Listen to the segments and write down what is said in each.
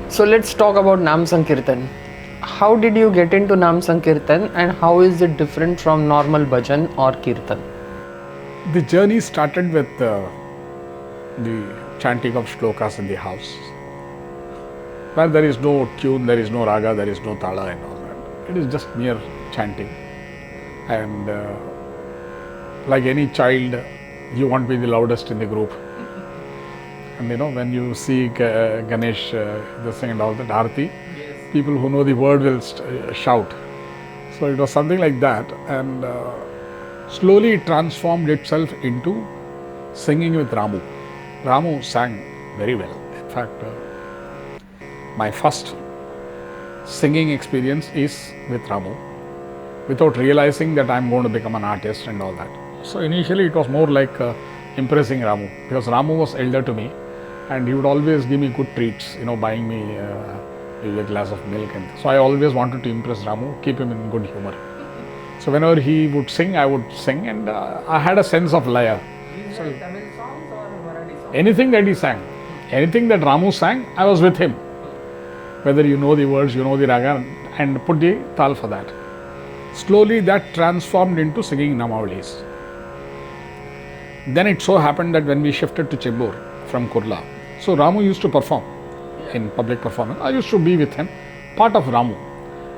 So let's talk about Namsankirtan. How did you get into Namsankirtan and how is it different from normal bhajan or kirtan? The journey started with the chanting of shlokas in the house. Where there is no tune, there is no raga, there is no tala and all that. It is just mere chanting. And like any child, you want to be the loudest in the group. And when you see Ganesh, this thing and all that, Aarti, people who know the word will shout. So it was something like that. And slowly it transformed itself into singing with Ramu. Ramu sang very well. In fact, my first singing experience is with Ramu, without realizing that I'm going to become an artist and all that. So initially it was more like impressing Ramu, because Ramu was elder to me and he would always give me good treats, buying me maybe a glass of milk. And so I always wanted to impress Ramu, keep him in good humor. So whenever he would sing, I would sing, and I had a sense of laya. So, Tamil songs or Marathi songs? Anything that he sang, anything that Ramu sang, I was with him. Whether you know the words, you know the raga, and put the tal for that. Slowly that transformed into singing Namavalis. Then it so happened that when we shifted to Chembur from Kurla, so Ramu used to perform in public performance. I used to be with him, part of Ramu.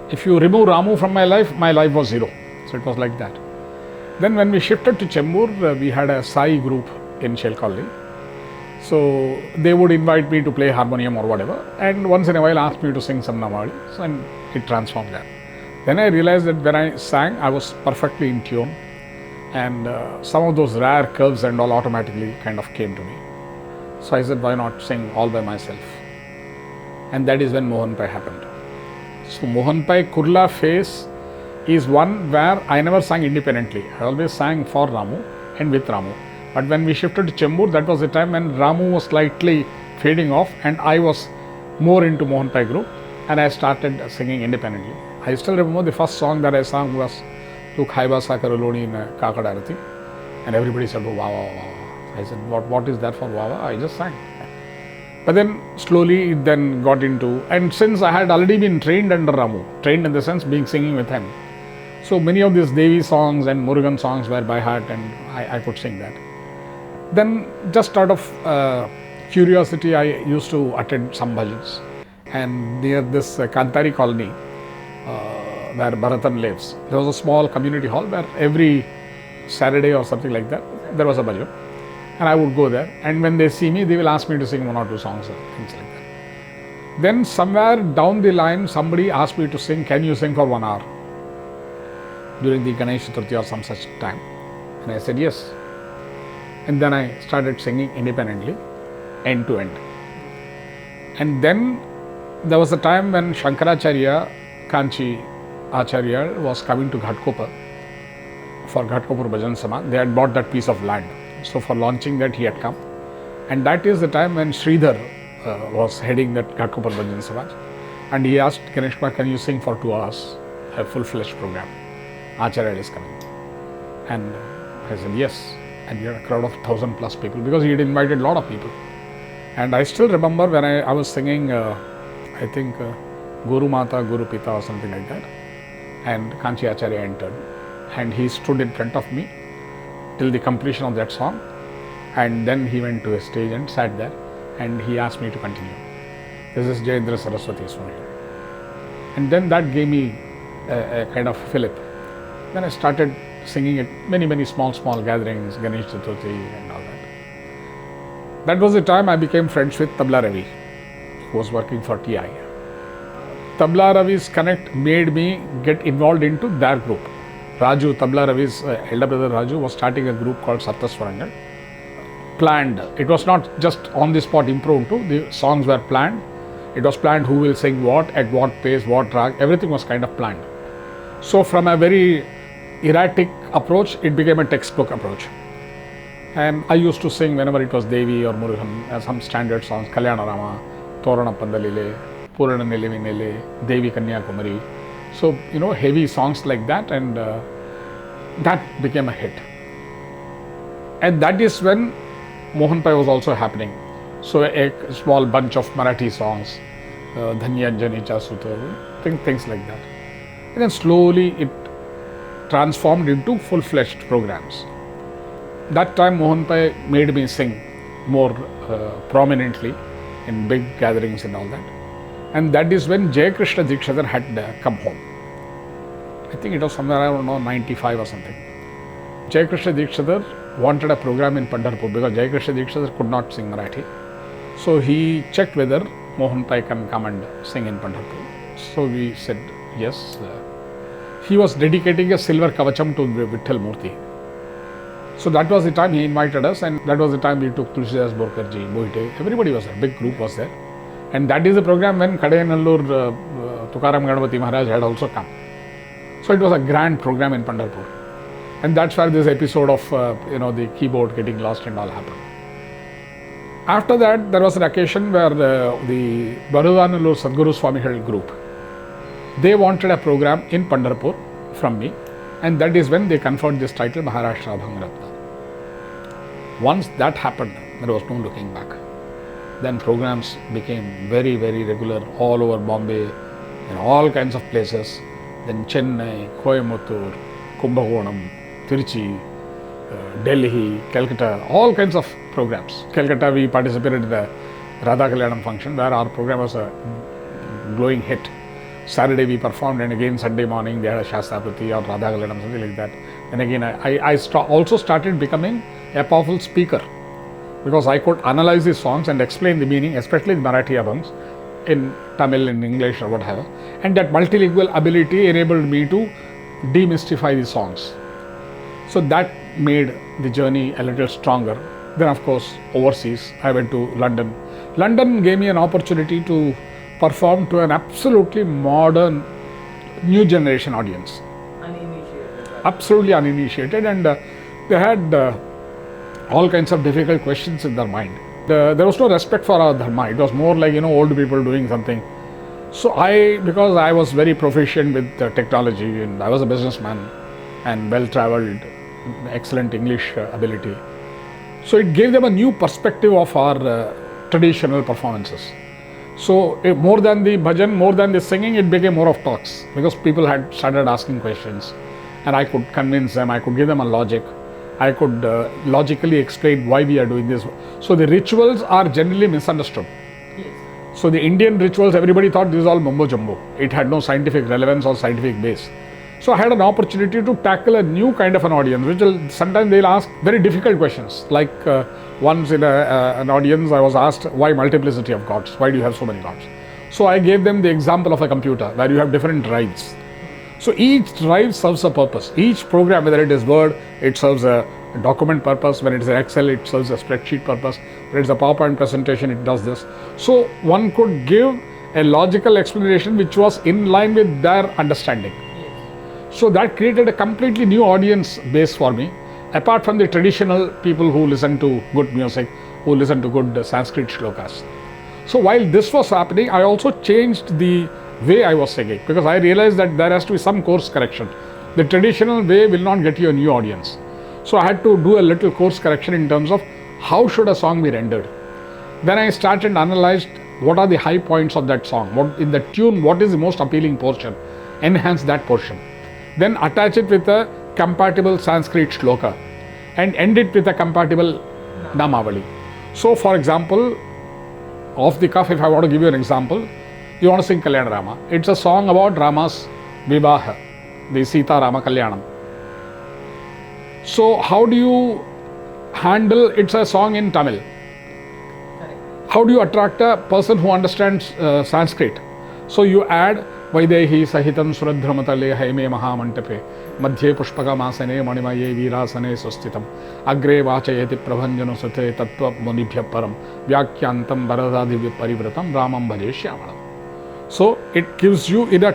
If you remove Ramu from my life was zero. So it was like that. Then when we shifted to Chembur, we had a Sai group in Shelkalli. So they would invite me to play harmonium or whatever, and once in a while ask me to sing some Namavalis, and it transformed that. Then I realized that when I sang, I was perfectly in tune, and some of those rare curves and all automatically kind of came to me. So I said, why not sing all by myself? And that is when Mohan Pai happened. So Mohan Pai Kurla phase is one where I never sang independently. I always sang for Ramu and with Ramu. But when we shifted to Chembur, that was the time when Ramu was slightly fading off and I was more into Mohan Pai group, and I started singing independently. I still remember the first song that I sang was Tu Khaiba Sakaruloni in Kakad Arati, and everybody said, oh, wow, wow, wow. I said, what is that for wow? I just sang. But then slowly it then got into, and since I had already been trained under Ramu, trained in the sense being singing with him, so many of these Devi songs and Murugan songs were by heart, and I could sing that. Then just out of curiosity, I used to attend some bhajans, and near this Kantari colony where Bharatan lives, there was a small community hall where every Saturday or something like that, there was a bhajan, and I would go there, and when they see me, they will ask me to sing one or two songs or things like that. Then somewhere down the line, somebody asked me to sing, can you sing for 1 hour during the Ganesh Chaturthi or some such time? And I said yes. And then I started singing independently, end to end. And then there was a time when Shankaracharya, Kanchi Acharya was coming to Ghatkopar for Ghatkopar Bhajan Samaj. They had bought that piece of land. So for launching that, he had come. And that is the time when Sridhar was heading that Ghatkopar Bhajan Samaj. And he asked Ganesh Kumar, can you sing for 2 hours, a full-fledged program? Acharya is coming. And I said yes. And we had a crowd of 1,000+ people, because he had invited a lot of people. And I still remember when I was singing, I think Guru Mata, Guru Pita or something like that. And Kanchi Acharya entered. And he stood in front of me till the completion of that song. And then he went to a stage and sat there. And he asked me to continue. This is Jayendra Saraswati Swami. And then that gave me a kind of fillip. Then I started singing at many small gatherings, Ganesh Chaturthi and all that. That was the time I became friends with Tabla Ravi, who was working for TI. Tabla Ravi's connect made me get involved into their group. Raju, Tabla Ravi's elder brother Raju, was starting a group called Saptaswarangal. Planned. It was not just on the spot impromptu. The songs were planned. It was planned who will sing what, at what pace, what rag. Everything was kind of planned. So from a very erratic approach, it became a textbook approach. And I used to sing whenever it was Devi or Murugan, some standard songs, Kalyana Rama, Torana Pandalile, Purana Nelevinele, Devi Kanya Kumari. So, heavy songs like that, and that became a hit. And that is when Mohan Pai was also happening. So a small bunch of Marathi songs, Dhanyanjani Cha Suta, things like that. And then slowly it transformed into full-fledged programs. That time Mohan Pai made me sing more prominently in big gatherings and all that. And that is when Jai Krishna Dikshadhar had come home. I think it was somewhere, I don't know, 95 or something. Jai Krishna Dikshadhar wanted a program in Pandharpur because Jai Krishna Dikshadhar could not sing Marathi. So he checked whether Mohan Pai can come and sing in Pandharpur. So we said yes. He was dedicating a silver kavacham to Vitthal Murthy. So that was the time he invited us, and that was the time we took Tulsidas Borkarji, Boite, everybody was there, big group was there. And that is the program when Kadayanallur Tukaram Ganapati Maharaj had also come. So it was a grand program in Pandharpur. And that's where this episode of the keyboard getting lost and all happened. After that, there was an occasion where the Barudanallur Sadguru Swamigal group, they wanted a program in Pandharpur from me, and that is when they conferred this title Maharashtra Abhanga Ratna. Once that happened, there was no looking back. Then programs became very, very regular all over Bombay, in all kinds of places. Then Chennai, Coimbatore, Kumbakonam, Tiruchi, Delhi, Calcutta, all kinds of programs. Calcutta, we participated in the Radha Kalyanam function where our program was a glowing hit. Saturday we performed, and again Sunday morning they had a Shastaprati or Radha Kalyanam, something like that. And again I also started becoming a powerful speaker because I could analyze the songs and explain the meaning, especially the Marathi Abhangs, in Tamil, in English or whatever. And that multilingual ability enabled me to demystify the songs. So that made the journey a little stronger. Then of course overseas, I went to London. London gave me an opportunity to perform to an absolutely modern, new generation audience. Uninitiated. Absolutely uninitiated, and they had all kinds of difficult questions in their mind. There was no respect for our dharma. It was more like, old people doing something. So because I was very proficient with technology and I was a businessman and well-traveled, excellent English ability. So it gave them a new perspective of our traditional performances. So more than the bhajan, more than the singing, it became more of talks because people had started asking questions and I could convince them, I could give them a logic. I could logically explain why we are doing this. So the rituals are generally misunderstood. Yes. So the Indian rituals, everybody thought this is all mumbo jumbo. It had no scientific relevance or scientific base. So I had an opportunity to tackle a new kind of an audience, which sometimes they'll ask very difficult questions. Like once in an audience, I was asked, why multiplicity of gods? Why do you have so many gods? So I gave them the example of a computer where you have different drives. So each drive serves a purpose. Each program, whether it is Word, it serves a document purpose. When it is Excel, it serves a spreadsheet purpose. When it is a PowerPoint presentation, it does this. So one could give a logical explanation which was in line with their understanding. So that created a completely new audience base for me, apart from the traditional people who listen to good music, who listen to good Sanskrit shlokas. So while this was happening, I also changed the way I was singing because I realized that there has to be some course correction. The traditional way will not get you a new audience. So I had to do a little course correction in terms of how should a song be rendered. Then I started and analyzed what are the high points of that song, what in the tune, what is the most appealing portion, enhance that portion. Then attach it with a compatible Sanskrit shloka and end it with a compatible Namavali. So for example, off the cuff, if I want to give you an example, you want to sing Kalyana Rama. It's a song about Rama's Vivaha, the Sita Rama Kalyanam. So how do you handle, it's a song in Tamil. How do you attract a person who understands Sanskrit? So you add Vaidehi Sahitam Suradhramatale Haime Mahamantape Madhye Pushpaka Masane Manimaye Virasane Sustitam Agre Vachayati Prabhanjano Sate Tattva Munibhya Param Vyakyantam Bharadadivya Parivratam Ramam Bhaje Shyamalam. So it gives you in a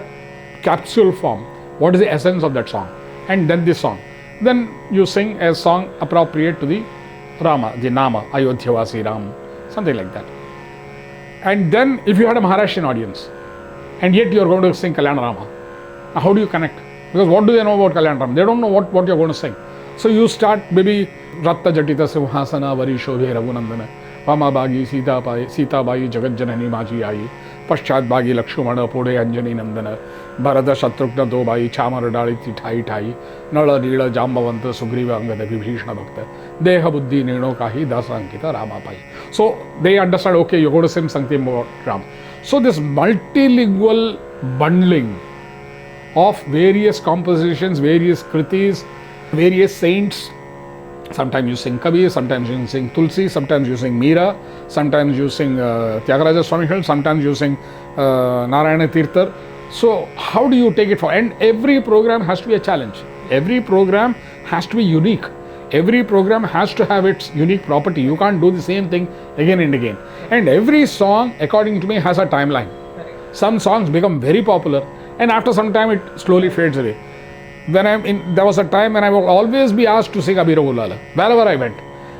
capsule form what is the essence of that song, and then this song. Then you sing a song appropriate to the Rama, the Nama, Ayodhyavasi Ram, something like that. And then if you had a Maharashtrian audience, and yet you are going to sing Kalyana Rama, how do you connect? Because what do they know about Kalyana Rama? They don't know what you are going to sing. So you start maybe Ratta Jatita Simhasana Vari Shobhe Raghunandana Vama Bagi Sita Bai Jagat Janani Maji Ayi पश्चात बागी लक्ष्मण पुढे अंजनी नंदन भरत शत्रुघ्न दो भाई छामर डाळी ती ठाई ठाई नळ नीळ जांबवंत सुग्रीव अंगद विभीषण भक्त देह बुद्धी निर्णो काही दास अंकित रामापाई. So they understand, okay, you're going to sing something about Ram. So this multilingual bundling of various compositions, various kritis, various saints. Sometimes you sing Kabir, sometimes you sing Tulsi, sometimes you sing Meera, sometimes you sing Tyagaraja Swami, sometimes you sing Narayana Tirthar. So how do you take it forward? And every program has to be a challenge. Every program has to be unique. Every program has to have its unique property. You can't do the same thing again and again. And every song, according to me, has a timeline. Some songs become very popular, and after some time it slowly fades away. There was a time when I will always be asked to sing Abhi Raghulala wherever I went.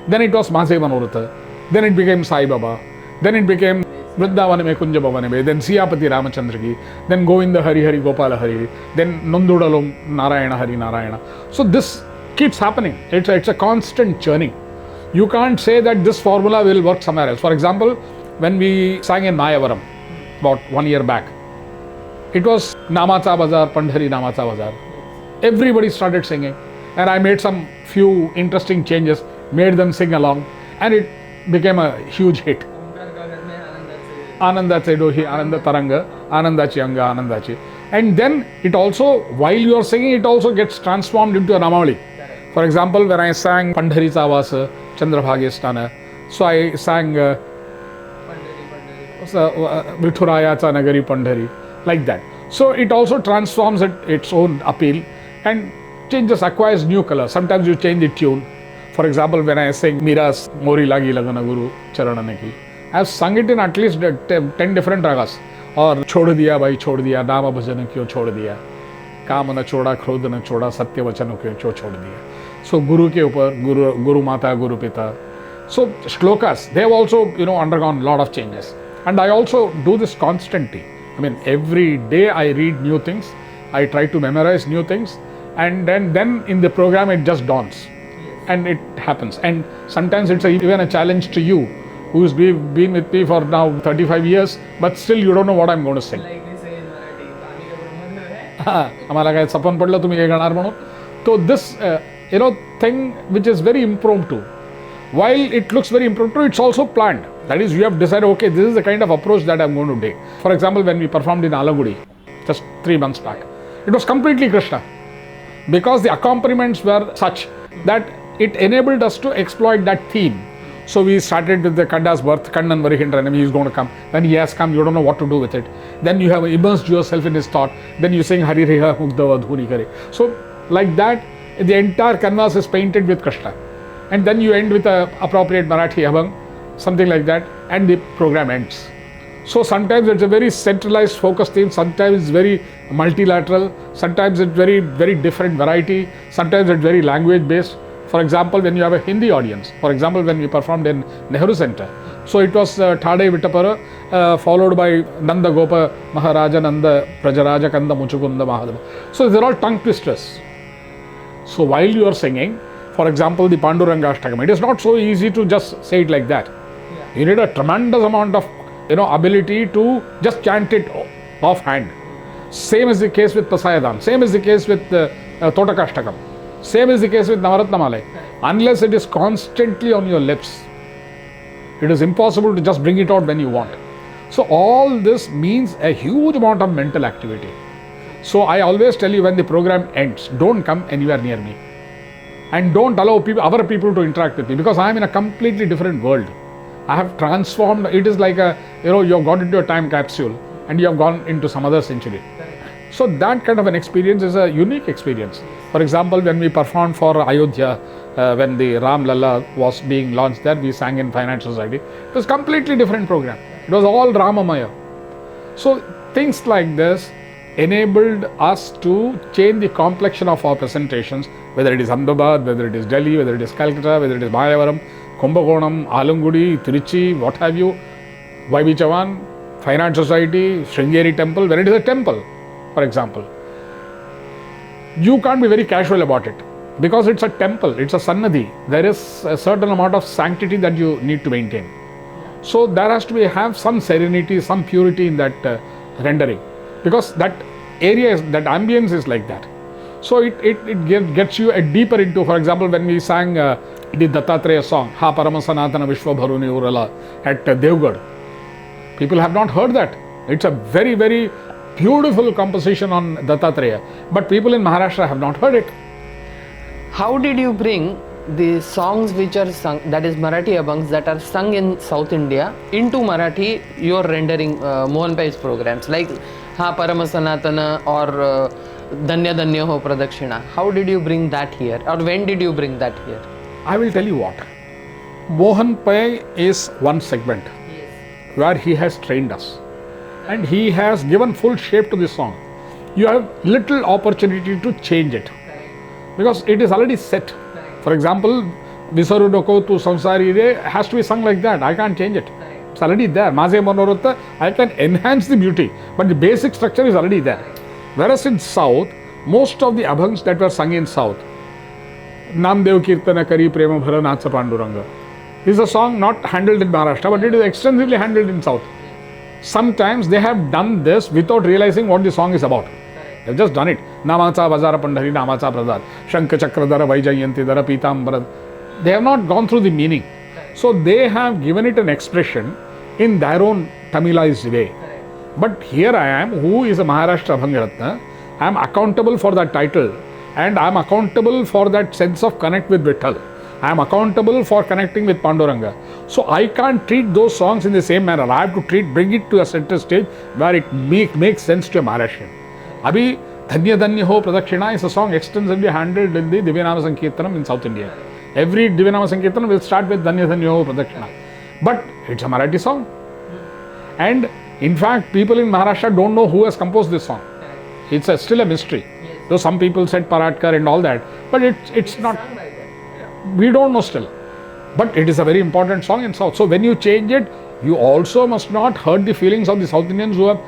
Then it was Maase Manoratha. Then it became Sai Baba. Then it became Vrindavan me Kunja Bhavane me. Then Siyapati Ramachandra ki. Then Govinda Hari Hari Gopala Hari. Then Nandudalum Narayana Hari Narayana. So this keeps happening. It's a constant churning. You can't say that this formula will work somewhere else. For example, when we sang in Mayavaram about 1 year back, it was Namacha Bazar, Pandhari Namacha Bazar. Everybody started singing, and I made some few interesting changes, made them sing along, and it became a huge hit. Anandache Dohi, Ananda Taranga, Anandachi Anga, Anandachi. And then it also, while you are singing, it also gets transformed into a Namavali. For example, when I sang Pandhari Savasa, Chandrabhagestana, so I sang Vithuraya Nagari Pandhari, like that. So it also transforms its own appeal and changes, acquires new color. Sometimes you change the tune. For example, when I sing Meera's Mori Lagi Lagana Guru Charananaki, I have sung it in at least 10 different ragas. Or Chhod Diya Bhai Chhod Diya, Nama Bhajan Kyo Chhod Diya, Kamana Choda, Krodana Choda, Satya Vachana Kyo Chhod Diya. So Guru ke upar, Guru Mata, Guru Pita. So shlokas, they have also undergone a lot of changes. And I also do this constantly. I mean, every day I read new things, I try to memorize new things, and then in the program it just dawns. And it happens. And sometimes it's even a challenge to you, who's been with me for now 35 years, but still you don't know what I'm going to sing. Like they say in Marathi, "Pani ka Brahma hai." आम्हाला काय सपन पडलं तुम्ही हे गाणार म्हणून. So this thing which is very impromptu, while it looks very impromptu, it's also planned. That is, you have decided, okay, this is the kind of approach that I'm going to take. For example, when we performed in Alagudi just 3 months back, it was completely Krishna, because the accompaniments were such that it enabled us to exploit that theme. So we started with the Kanda's birth, Kandan Varihindranam, he's going to come. Then he has come, you don't know what to do with it. Then you have immersed yourself in his thought. Then you sing Hari Reha Mugdava Dhuni Kare. So like that, the entire canvas is painted with Krishna. And then you end with an appropriate Marathi Abhang, something like that, and the program ends. So sometimes it's a very centralized focus theme, sometimes it's very multilateral, sometimes it's very, very different variety, sometimes it's very language based. For example, when you have a Hindi audience, for example, when we performed in Nehru Center, so it was Thade Vittapara followed by Nanda Gopa Maharaja Nanda Prajaraja Kanda Muchukunda Mahadeva. So they're all tongue twisters. So while you are singing, for example, the Panduranga Ashtakam, it is not so easy to just say it like that. Yeah. You need a tremendous amount of ability to just chant it offhand. Same is the case with Pasayadan. Same is the case with Totaka Ashtakam. Same is the case with Navaratna Malai. Unless it is constantly on your lips, it is impossible to just bring it out when you want. So all this means a huge amount of mental activity. So I always tell you, when the program ends, don't come anywhere near me. And don't allow other people to interact with me, because I am in a completely different world. I have transformed. It is like you have got into a time capsule and you have gone into some other century. So that kind of an experience is a unique experience. For example, when we performed for Ayodhya, when the Ram Lalla was being launched there, we sang in Finance Society. It was a completely different program. It was all Ramamaya. So things like this enabled us to change the complexion of our presentations, whether it is Ahmedabad, whether it is Delhi, whether it is Calcutta, whether it is Mayavaram, Kumbakonam, Alangudi, Trichy, what have you, YB Chavan, Finance Society, Sringeri Temple, when it is a temple, for example. You can't be very casual about it, because it's a temple, it's a Sannadhi. There is a certain amount of sanctity that you need to maintain. So there has to be have some serenity, some purity in that rendering, because that area, that ambience is like that. So gets you a deeper into, for example, when we sang the Dattatreya song, Ha Paramasanatana Vishwabharuni Urala at Devgad, people have not heard that. It's a very, very beautiful composition on Dattatreya, but people in Maharashtra have not heard it. How did you bring the songs which are sung, that is Marathi Abhangs, that are sung in South India into Marathi, your rendering Mohan Pai's programs like Ha Paramasanatana or Danya Danya Ho Pradakshina? How did you bring that here, or when did you bring that here? I will tell you what. Mohan Pai is one segment where he has trained us and he has given full shape to this song. You have little opportunity to change it because it is already set. For example, Visaru Doko tu Samsari Re has to be sung like that. I can't change it. It's already there. Maze Manorata, I can enhance the beauty, but the basic structure is already there. Whereas in South, most of the Abhangs that were sung in South, Namdev Kirtana Kari Prema Bhara Natsa Panduranga, is a song not handled in Maharashtra, but it is extensively handled in South. Sometimes they have done this without realizing what the song is about. They've just done it. Namacha Bazara Pandhari, Namacha Pradar, Shanka Chakradara, Vaijayanti Dara, Pitambara. They have not gone through the meaning. So they have given it an expression in their own Tamilized way. But here I am, who is a Maharashtra Abhanga Ratna. I am accountable for that title and I am accountable for that sense of connect with Vitthal. I am accountable for connecting with Panduranga. So I can't treat those songs in the same manner. I have to bring it to a center stage where it makes sense to a Maharashtrian. Abhi Dhanya Dhanya Ho Pradakshina is a song extensively handled in the Namsankirtan in South India. Every Namsankirtan will start with Dhanya Dhanya Ho Pradakshina. But it's a Marathi song. And in fact, people in Maharashtra don't know who has composed this song. It's still a mystery. Though some people said Paratkar and all that, but it's not. We don't know still. But it is a very important song in South. So when you change it, you also must not hurt the feelings of the South Indians who have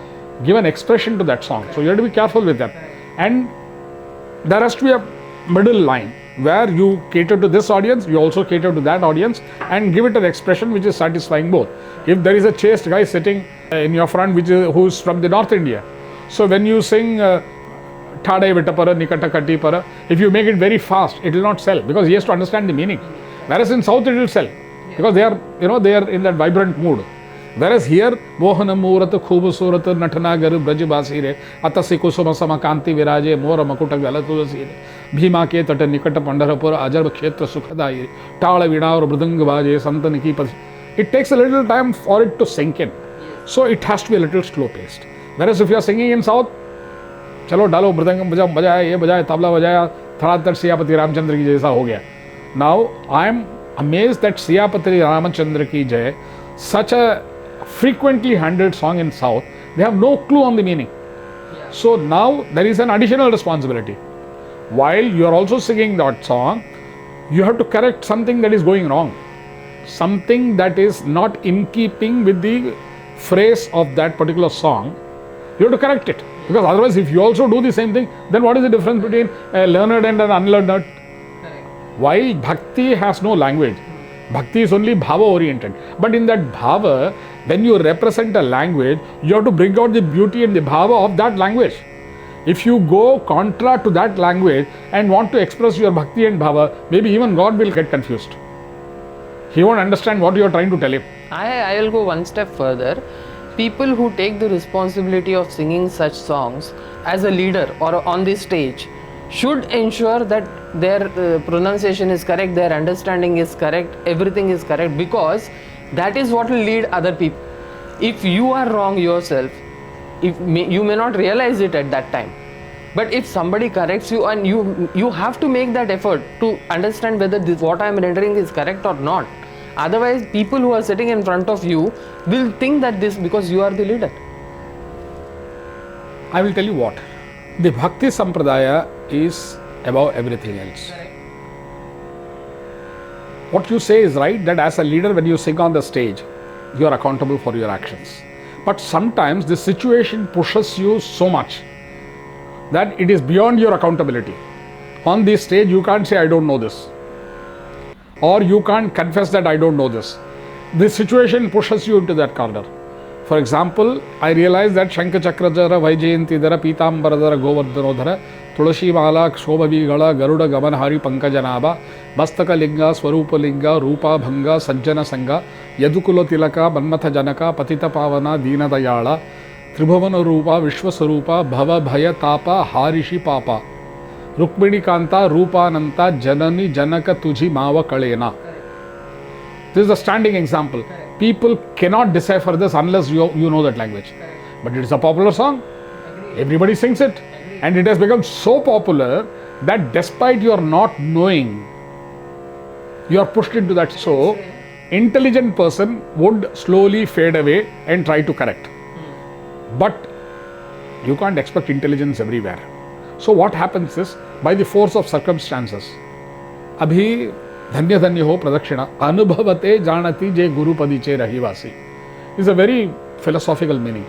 given expression to that song. So you have to be careful with that. And there has to be a middle line where you cater to this audience, you also cater to that audience and give it an expression which is satisfying both. If there is a chaste guy sitting in your front who's from the North India, so when you sing Thadai Vitapara, Nikata Kati Para, if you make it very fast, it will not sell because he has to understand the meaning. Whereas in South it will sell because they are in that vibrant mood. Whereas here, Mohana Murata Khubu Surata Natanagaru Brajabasire, Atasi Kusuma Samakanti Viraje, Mora Makuta Galatuzasire, Bhima Ke Tata Nikata Pandarapura, Ajar Kshetra Sukhadai, Tala Vida or Brudangavaje, Santaniki. It takes a little time for it to sink in. So it has to be a little slow paced. Whereas if you are singing in South, Chalo Dalo Brudangam Bajaya, Ye Bajaya, Tabla Bajaya, Tharatar Siyapati Ramchandra ki jaisa ho gaya. Now I am amazed that Siyapati Ramchandra ki jai, such a frequently handled song in South, they have no clue on the meaning. So now there is an additional responsibility. While you are also singing that song, you have to correct something that is going wrong. Something that is not in keeping with the phrase of that particular song, you have to correct it. Because otherwise, if you also do the same thing, then what is the difference between a learned and an unlearned? While Bhakti has no language, Bhakti is only bhava oriented. But in that bhava, when you represent a language, you have to bring out the beauty and the bhava of that language. If you go contra to that language and want to express your bhakti and bhava, maybe even God will get confused. He won't understand what you are trying to tell him. I will go one step further. People who take the responsibility of singing such songs as a leader or on the stage should ensure that their pronunciation is correct, their understanding is correct, everything is correct, because that is what will lead other people. If you are wrong yourself, you may not realize it at that time, but if somebody corrects you and you have to make that effort to understand whether what I am rendering is correct or not. Otherwise, people who are sitting in front of you will think that this because you are the leader. I will tell you what. The Bhakti Sampradaya is above everything else. What you say is right, that as a leader, when you sing on the stage, you are accountable for your actions. But sometimes the situation pushes you so much that it is beyond your accountability. On the stage, you can't say, I don't know this. Or you can't confess that I don't know this. this situation pushes you into that corner. For example, I realize that Shanka Chakrajara, Vaijayantidara, Pitambaradara, Govardhanodhara, Tulasi Mala, Shobhavigala, Garuda Gamanhari, Pankajanaba, Mastaka Linga, Swarupa Linga, Rupa Bhanga, Sajjana Sangha, Yadukulo Tilaka, Manmatha Janaka, Patita Pavana, Dina Dayala, Tribhavana Rupa, Vishwasarupa, Bhava Bhaya Tapa, Harishi Papa, Rukmini Kanta, Rupa Nanta, Janani Janaka Tuji Mava Kalena. This is a standing example. People cannot decipher this unless you know that language. But it is a popular song. Everybody sings it. And it has become so popular that despite your not knowing, you are pushed into that. So, intelligent person would slowly fade away and try to correct. But you can't expect intelligence everywhere. So what happens is, by the force of circumstances, Abhi धन्य धन्य हो प्रदक्षिणा अनुभवते जानती जे गुरुपदी चे रहिवासी is a very philosophical meaning.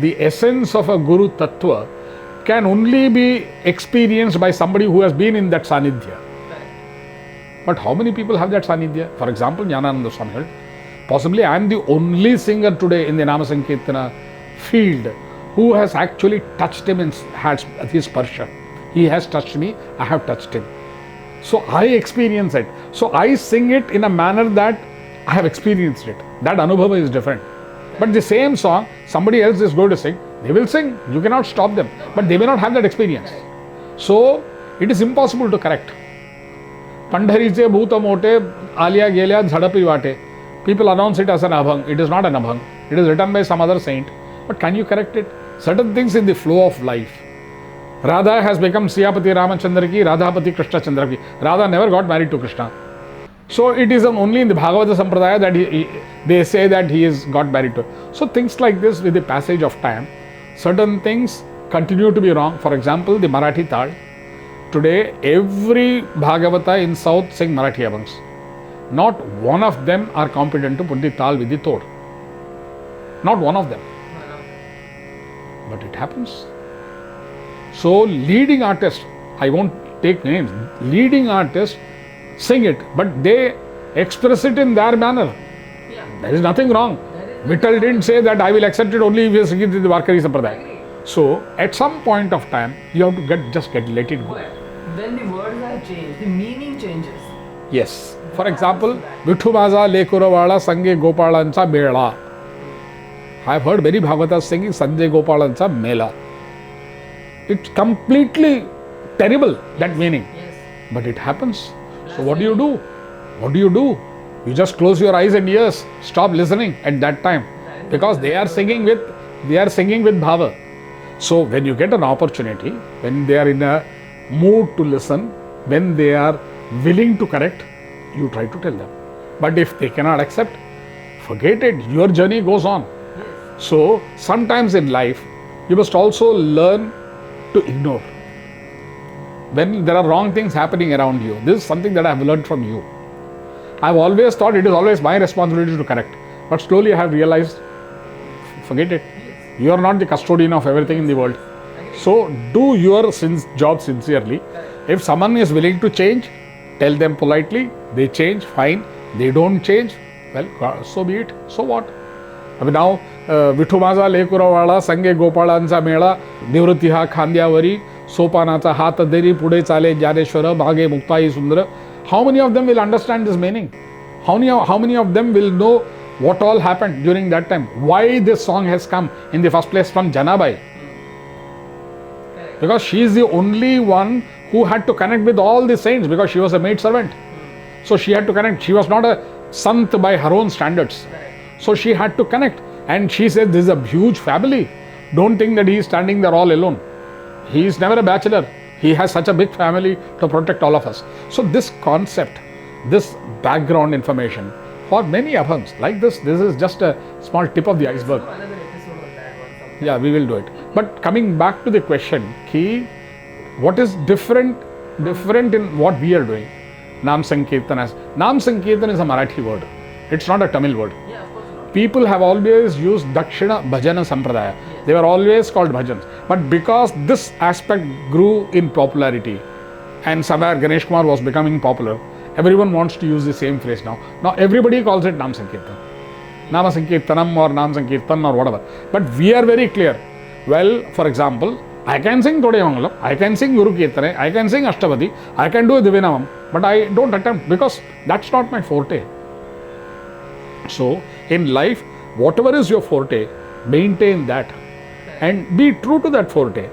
The essence of a guru tattva can only be experienced by somebody who has been in that sanidhya. But how many people have that sanidhya? For example, Jnanananda Swami held, possibly I am the only singer today in the Namsankirtan field who has actually touched him and had his sparsha. He has touched me, I have touched him. So I experience it. So I sing it in a manner that I have experienced it. That anubhava is different. But the same song, somebody else is going to sing, they will sing. You cannot stop them. But they may not have that experience. So it is impossible to correct. Pandhariche bhuta mote, alia gelya zhadapi vate. People announce it as an abhang. It is not an abhang. It is written by some other saint. But can you correct it? Certain things in the flow of life. Radha has become Siyapati Ramachandra ki, Radhapati Krishna Chandra ki. Radha never got married to Krishna. So it is only in the Bhagavata Sampradaya that they say that he is got married to. So things like this, with the passage of time, certain things continue to be wrong. For example, the Marathi Tal. Today, every Bhagavata in South sing Marathi Abhangs. Not one of them are competent to put the Tal with the Tod. Not one of them. But it happens. So leading artists, I won't take names, leading artists sing it, but they express it in their manner. There is nothing wrong. Vittal didn't say that I will accept it only if you sing it in the Varkari Sampradaya. So at some point of time, you have to let it go. When the words are changed, the meaning changes. Yes. For example, Vittu Maza Lekuravada Sange Gopalancha Mela. I have heard many Bhagavatas singing Sanjay Gopalancha Mela. It's completely terrible, that meaning. Yes. But it happens. So what do you do? What do you do? You just close your eyes and ears, stop listening at that time. Because they are singing with bhava. So when you get an opportunity, when they are in a mood to listen, when they are willing to correct, you try to tell them. But if they cannot accept, forget it. Your journey goes on. Yes. So sometimes in life, you must also learn to ignore. When there are wrong things happening around you, this is something that I have learned from you. I have always thought it is always my responsibility to correct. But slowly I have realized, forget it. You are not the custodian of everything in the world. So do your job sincerely. If someone is willing to change, tell them politely. They change, fine. They don't change, well, so be it. So what? I mean now, Vittu Maza Lekuravada Sange Gopalancha Mela Nivrittiha Khandyavari Sopanacha Hataderi Pude Chale Jnaneshwara Bhage Muktai Sundara. How many of them will understand this meaning? How many of them will know what all happened during that time? Why this song has come in the first place from Janabai? Because she is the only one who had to connect with all the saints, because she was a maid servant. So she had to connect. She was not a sant by her own standards. So she had to connect. And she said, this is a huge family. Don't think that he is standing there all alone. He is never a bachelor. He has such a big family to protect all of us. So this concept, this background information, for many Abhangs, like this is just a small tip of the iceberg. Another episode on that one. Yeah, we will do it. But coming back to the question, what is different in what we are doing? Namsankirtan is a Marathi word. It's not a Tamil word. Yeah, of course not. People have always used Dakshina Bhajana Sampradaya. They were always called bhajans. But because this aspect grew in popularity and somewhere Ganesh Kumar was becoming popular, Everyone wants to use the same phrase now. Now everybody calls it Namsankirtan. Namasankirtanam or Namsankirtan or whatever. But we are very clear. Well, for example, I can sing Todemangalam, I can sing Guru Kirtane, I can sing Ashtavati, I can do Divinamam, but I don't attempt because that's not my forte. So, in life, whatever is your forte, maintain that and be true to that forte.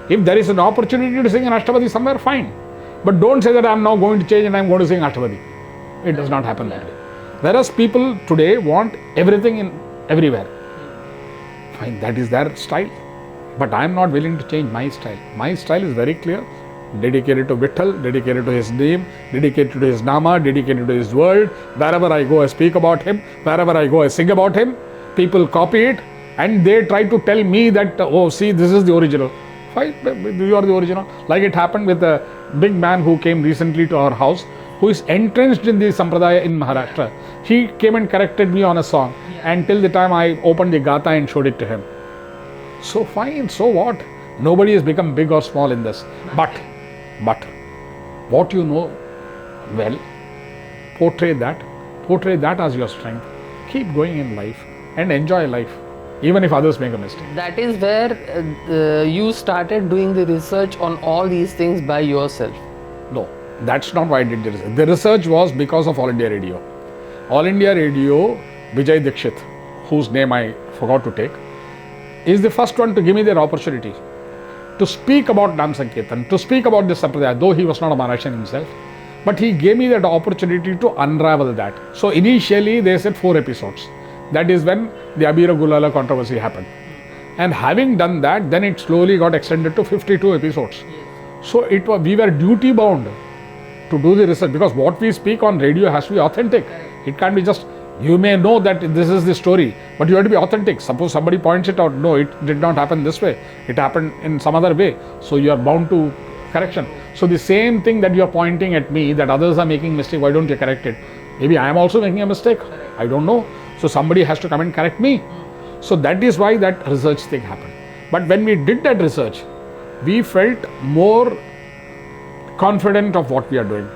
If there is an opportunity to sing an Ashtavati somewhere, fine. But don't say that I am now going to change and I am going to sing Ashtavati. It does not happen that way. Whereas people today want everything in everywhere. Fine, that is their style. But I am not willing to change my style. My style is very clear. Dedicated to Vitthal, dedicated to his name, dedicated to his Nama, dedicated to his world. Wherever I go, I speak about him. Wherever I go, I sing about him. People copy it and they try to tell me that, oh, see, this is the original. Fine, you are the original. Like it happened with a big man who came recently to our house, who is entrenched in the Sampradaya in Maharashtra. He came and corrected me on a song. And till the time I opened the Gata and showed it to him. So fine, so what? Nobody has become big or small in this. But, what you know well, portray that as your strength. Keep going in life and enjoy life, even if others make a mistake. That is where you started doing the research on all these things by yourself. No, that's not why I did the research. The research was because of All India Radio. All India Radio, Vijay Dikshit, whose name I forgot to take, is the first one to give me their opportunity to speak about Namsankirtan, to speak about this Sampradaya, though he was not a Maharashtrian himself. But he gave me that opportunity to unravel that. So initially they said 4 episodes. That is when the Abhira Gulala controversy happened. And having done that, then it slowly got extended to 52 episodes. So we were duty bound to do the research, because what we speak on radio has to be authentic. It can't be just, you may know that this is the story, but you have to be authentic. Suppose somebody points it out, no, it did not happen this way, it happened in some other way. So you are bound to correction. So the same thing that you are pointing at me, that others are making mistake, why don't you correct it? Maybe I am also making a mistake, I don't know. So somebody has to come and correct me. So that is why that research thing happened. But when we did that research, we felt more confident of what we are doing.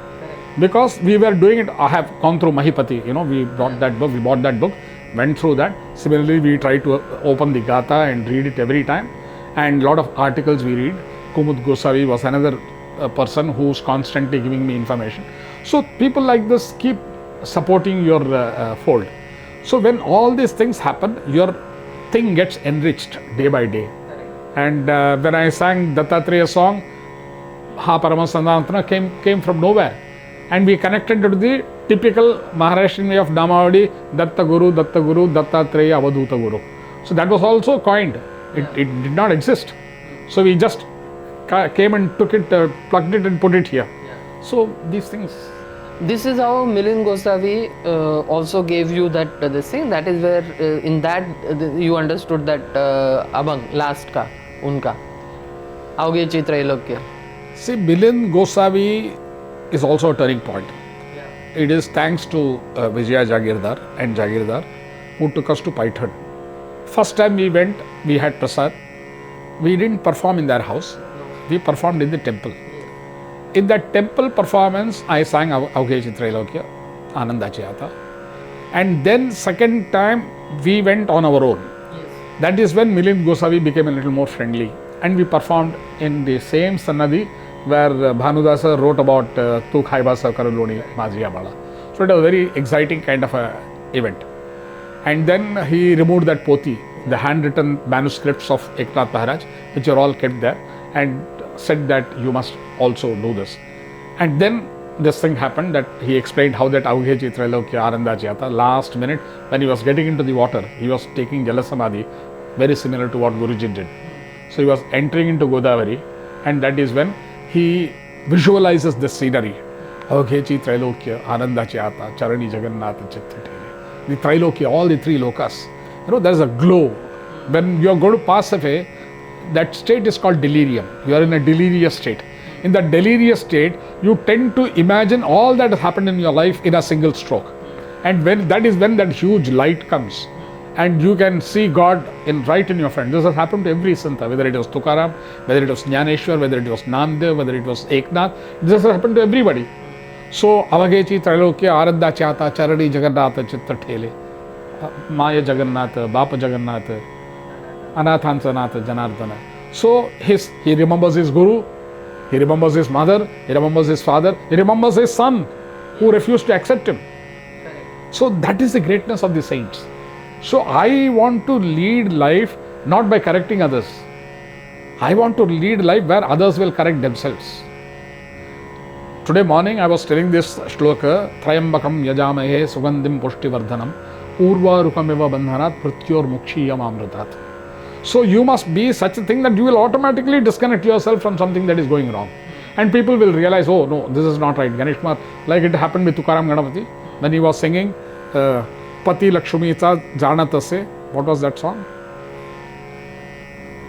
Because we were doing it, I have gone through Mahipati, we bought that book, went through that. Similarly, we try to open the Gata and read it every time. And lot of articles we read. Kumud Gosavi was another person who's constantly giving me information. So people like this keep supporting your fold. So when all these things happen, your thing gets enriched day by day. And when I sang Dattatreya song, Ha Paramasandantana came from nowhere. And we connected to the typical Maharashtrian way of Namavadi, Datta Guru, Dattatreya, Avaduta Guru. So that was also coined. It did not exist. So we just came and took it, plugged it and put it here. So these things. This is how Milind Gosavi also gave you that this thing. That is where in that you understood that Abhang, last ka, unka. Avge Chitrailokya. See, Milind Gosavi is also a turning point. It is thanks to Vijaya Jagirdar and Jagirdar who took us to Python. First time we went, we had prasad. We didn't perform in their house. We performed in the temple. In that temple performance, I sang Avge Chitrailokya, Ananda Chayata. And then second time, we went on our own. That is when Milind Gosavi became a little more friendly. And we performed in the same Sannadhi where Bhanudasa wrote about Tu Khaibasa Karaloni Majriya Bala. So it was a very exciting kind of a event. And then he removed that poti, the handwritten manuscripts of Eknath Maharaj, which are all kept there, and said that you must also do this. And then this thing happened that he explained how that Avge Chitrailokya Ananda Chayata, last minute when he was getting into the water, he was taking Jalasamadhi, very similar to what Guruji did. So he was entering into Godavari, and that is when he visualizes the scenery. Avge Chitrailokya Ananda Chayata Charani Jagannatha Chitta. The Trilokya, all the 3 lokas. There is a glow. When you are going to pass away, that state is called delirium. You are in a delirious state. In that delirious state, you tend to imagine all that has happened in your life in a single stroke. And that is when that huge light comes. And you can see God right in your front. This has happened to every Santa, whether it was Tukaram, whether it was Jnaneshwar, whether it was Namdev, whether it was Eknath. This has happened to everybody. So, Avagechi Trailokya Aradda Chata Charadi Jagannatha Chitta Thele, Maya Jagannatha, Bapa Jagannatha, Anathansanatha Janardana. So, he remembers his guru, he remembers his mother, he remembers his father, he remembers his son who refused to accept him. So, that is the greatness of the saints. So, I want to lead life not by correcting others. I want to lead life where others will correct themselves. Today morning I was telling this shloka, Trayambakam Yajamahe Sugandhim Pushtivardhanam Urvarukamiva Bandhanat Prityor Mukshiyam Amritat. So you must be such a thing that you will automatically disconnect yourself from something that is going wrong. And people will realize, oh no, this is not right. Ganesh Kumar, like it happened with Tukaram Ganapati, when he was singing Pati Lakshmita Janatase. What was that song?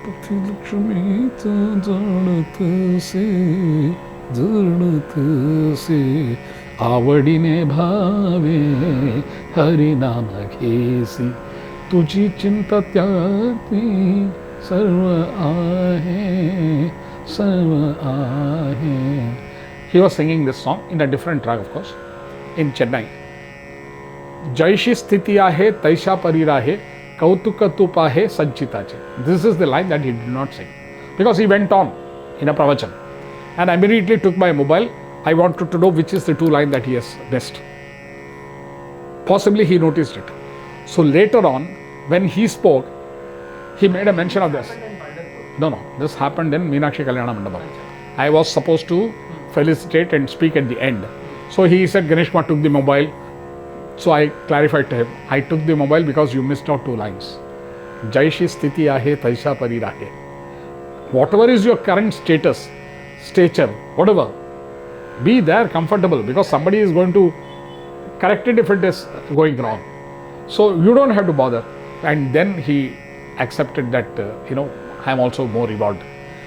Pati Lakshmita Janatase Janatase Avadine Bhave Harinama Khesi Tuji Chinta Tyagni Sarva Ahe Sarva Ahe. He was singing this song in a different track, of course, in Chennai. Jaishi Sthiti Ahe Taisha Parirahe Kautuka Tupahe Sanchitache. This is the line that he did not sing because he went on in a pravachan. And I immediately took my mobile. I wanted to know which is the two line that he has missed. Possibly he noticed it. So later on, when he spoke, he made a mention of this. No, this happened in Meenakshi Kalyana Mandapam. I was supposed to felicitate and speak at the end. So he said, Ganesh Kumar took the mobile. So I clarified to him, I took the mobile because you missed out two lines. Jaishi Sthiti Ahe Taisha Parirahe. Whatever is your current status, stature, whatever, be there comfortable because somebody is going to correct it if it is going wrong. So you don't have to bother. And then he accepted that, I am also more evolved.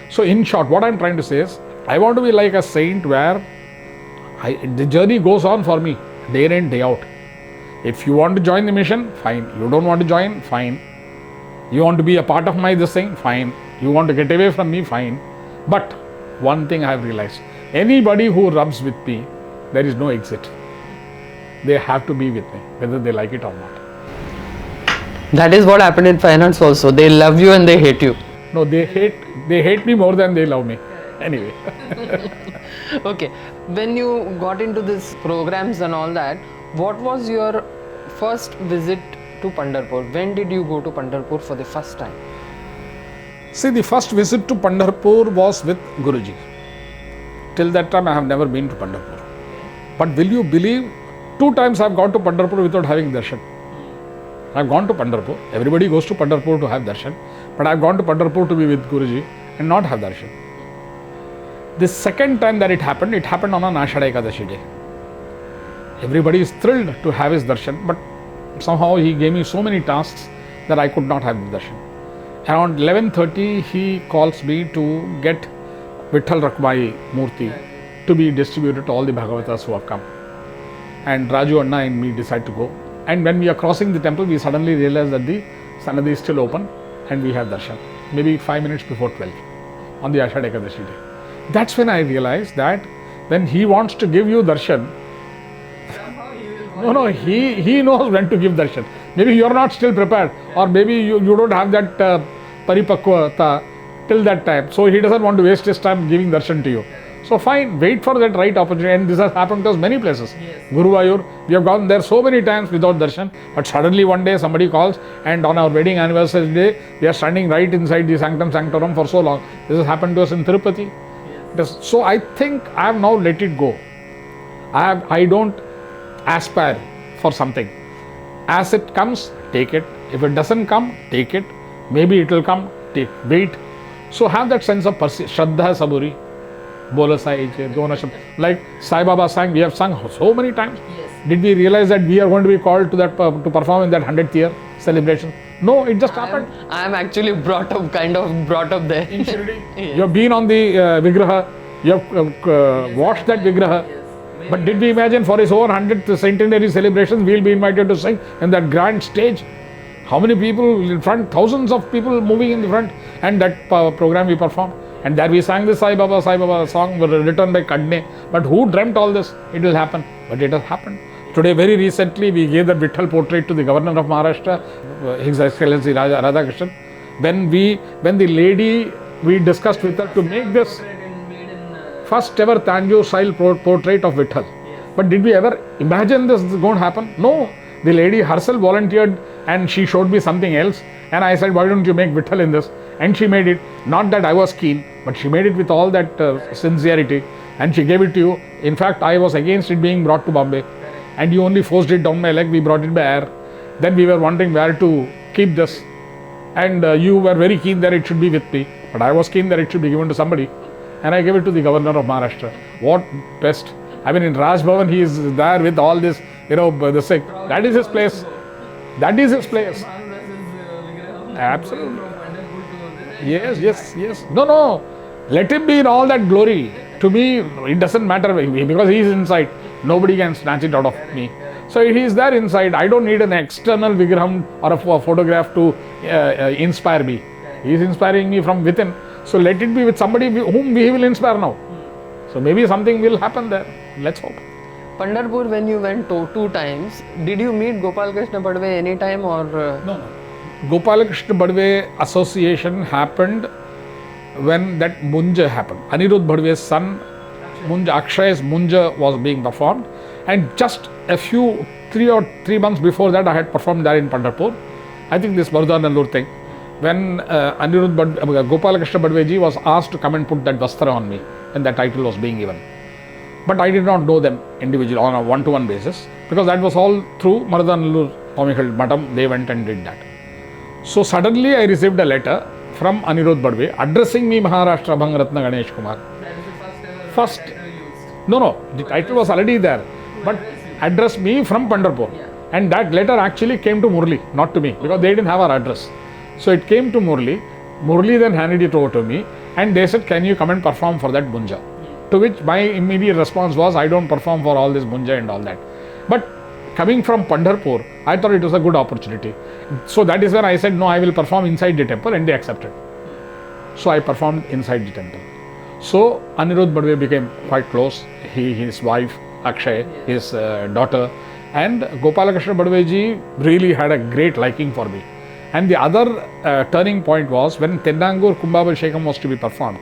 So in short, what I am trying to say is, I want to be like a saint where the journey goes on for me, day in, day out. If you want to join the mission, fine. You don't want to join, fine. You want to be a part of my this thing, fine. You want to get away from me, fine. But one thing I have realized, anybody who rubs with me, there is no exit. They have to be with me, whether they like it or not. That is what happened in finance also. They love you and they hate you. No, they hate me more than they love me. Anyway. Okay. When you got into these programs and all that, what was your first visit to Pandharpur? When did you go to Pandharpur for the first time? See, the first visit to Pandharpur was with Guruji. Till that time, I have never been to Pandharpur. But will you believe, 2 times I have gone to Pandharpur without having darshan. I have gone to Pandharpur. Everybody goes to Pandharpur to have darshan. But I have gone to Pandharpur to be with Guruji and not have darshan. The second time that it happened on an Ashada Ekadashi day. Everybody is thrilled to have his darshan, but somehow he gave me so many tasks that I could not have the darshan. Around 11:30, he calls me to get Vitthal Rakmai Murti to be distributed to all the Bhagavatas who have come. And Raju Anna and me decide to go. And when we are crossing the temple, we suddenly realize that the Sanadhi is still open and we have darshan. Maybe 5 minutes before 12 on the Ashada Ekadashi day. That's when I realized that when he wants to give you darshan, he knows when to give darshan. Maybe you are not still prepared, or maybe you don't have that paripakvata till that time. So he doesn't want to waste his time giving darshan to you. So fine, wait for that right opportunity. And this has happened to us many places. Yes. Guruvayur, we have gone there so many times without darshan, but suddenly one day somebody calls, and on our wedding anniversary day, we are standing right inside the sanctum sanctorum for so long. This has happened to us in Tirupati. Yes. So I think I have now let it go. I don't aspire for something. As it comes, take it. If it doesn't come, take it. Maybe it will come, wait. So have that sense of Shraddha Saburi. Bola Sai, like Sai Baba sang, we have sung so many times. Yes. Did we realize that we are going to be called to that to perform in that 100th year celebration? No, it just happened. I am actually brought up there. In Shirdi. Yes. You have been on the Vigraha, you have watched that Vigraha. Yes. But did we imagine for his own 100th centenary celebrations, we will be invited to sing in that grand stage? How many people in front? Thousands of people moving in the front, and that program we performed. And there we sang the Sai Baba song written by Kadne. But who dreamt all this? It will happen. But it has happened. Today, very recently, we gave the Vitthal portrait to the Governor of Maharashtra, His Excellency Radhakrishnan. When the lady, we discussed with her to make this first ever Tanjore style portrait of Vitthal. But did we ever imagine this is going to happen? No. The lady herself volunteered and she showed me something else. And I said, why don't you make Vitthal in this? And she made it. Not that I was keen, but she made it with all that sincerity. And she gave it to you. In fact, I was against it being brought to Bombay. And you only forced it down my leg. We brought it by air. Then we were wondering where to keep this. And you were very keen that it should be with me. But I was keen that it should be given to somebody. And I gave it to the Governor of Maharashtra. What best? I mean, in Raj Bhavan, he is there with all this, the sick. That is his place. That is his place. Absolutely. Yes. No. Let him be in all that glory. To me, it doesn't matter because he is inside. Nobody can snatch it out of me. So he is there inside. I don't need an external Vigraham or a photograph to inspire me. He is inspiring me from within. So let it be with somebody whom he will inspire now. So maybe something will happen there. Let's hope. Pandharpur, when you went 2 times, did you meet Gopal Krishna Badve any time or? No. Gopal Krishna Badve association happened when that Munja happened. Anirudh Badve's son, Akshay's Munja was being performed. And just a few, 3 months before that, I had performed there in Pandharpur. I think this Marudanallur thing. When Gopal Krishna Badveji was asked to come and put that vastra on me, and that title was being given. But I did not know them individually on a one-to-one basis, because that was all through Marudanallur Swamigal Matam. They went and did that. So suddenly I received a letter from Anirudh Badve addressing me Maharashtra Abhanga Ratna Ganesh Kumar. That is the First title used. No, the title was already there, but addressed me from Pandharpur. And that letter actually came to Murli, not to me, because they didn't have our address. So it came to Murli. Murli then handed it over to me, and they said, can you come and perform for that Munja? To which my immediate response was, I don't perform for all this Munja and all that. But coming from Pandharpur, I thought it was a good opportunity. So that is when I said, no, I will perform inside the temple, and they accepted. So I performed inside the temple. So Anirudh Badve became quite close. His wife, Akshay, his daughter, and Gopalakrishna Badveji really had a great liking for me. And the other turning point was when Tennangur Kumbhabhishekam was to be performed.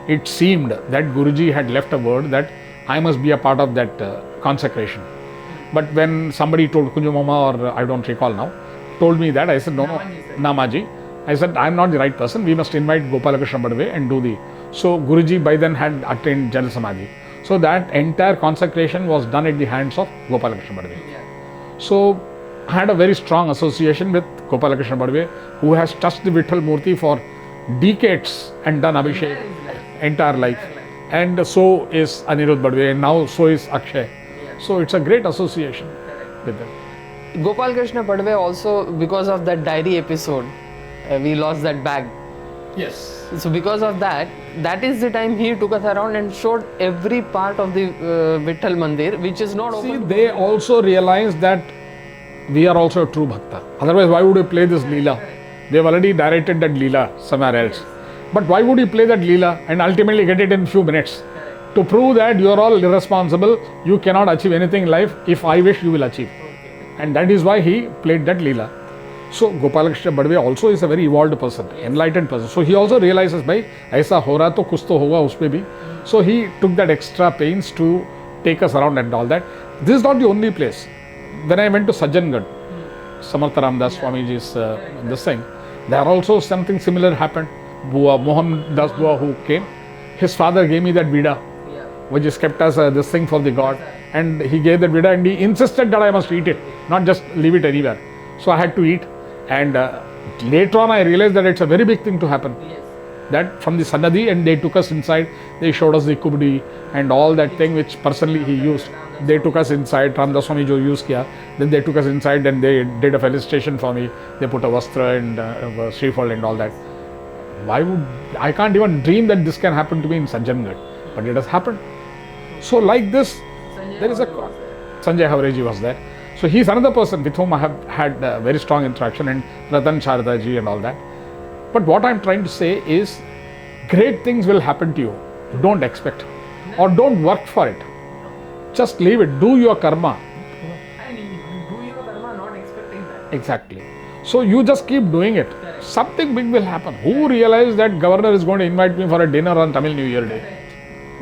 It seemed that Guruji had left a word that I must be a part of that consecration. But when somebody told Kunju Mama, or I don't recall now, told me that, I said, no, Namaji. I said, I am not the right person. We must invite Gopalakrishna Badve and do the. So Guruji by then had attained Jana Samadhi. So that entire consecration was done at the hands of Gopalakrishna Badve. So I had a very strong association with Gopalakrishna Badve, who has touched the Vitthal Murti for decades and done Abhishek entire life. And so is Anirudh Badve, and now so is Akshay. So it's a great association with them. Gopal Krishna Badve also, because of that diary episode, we lost that bag. Yes. So because of that, that is the time he took us around and showed every part of the Vitthal Mandir, which is not open. See, they also realized that we are also a true Bhakta. Otherwise, why would we play this Leela? They have already directed that Leela somewhere else. But why would you play that Leela and ultimately get it in few minutes? To prove that you are all irresponsible, you cannot achieve anything in life. If I wish, you will achieve. And that is why he played that Leela. So Gopalakrishna Badve also is a very evolved person, enlightened person. So he also realizes, bhai, aisa ho raha to kuch to hoga uspe bhi. So he took that extra pains to take us around and all that. This is not the only place. When I went to Sajjangarh, Samartha Ramdas Swamiji's this thing, there also something similar happened. Bua, Mohan Das Bua, who came, his father gave me that vida, which is kept as this thing for the god. And he gave that vida and he insisted that I must eat it, not just leave it anywhere. So I had to eat. And later on I realized that it's a very big thing to happen. That from the Sanadi, and they took us inside, they showed us the kubdi and all that thing which personally he used. They took us inside, Ramdas Swami jo use kiya. Then they took us inside and they did a felicitation for me. They put a vastra and Srifal and all that. I can't even dream that this can happen to me in Sajjangarh, but it has happened. So like this, there is a Sanjay Havreji was there. So he is another person with whom I have had very strong interaction, and Ratan Sharda ji and all that. But what I am trying to say is, great things will happen to you. Don't expect or don't work for it. Just leave it. Do your karma. And do your karma not expecting that. Exactly. So you just keep doing it. Something big will happen. Who realized that governor is going to invite me for a dinner on Tamil New Year Day?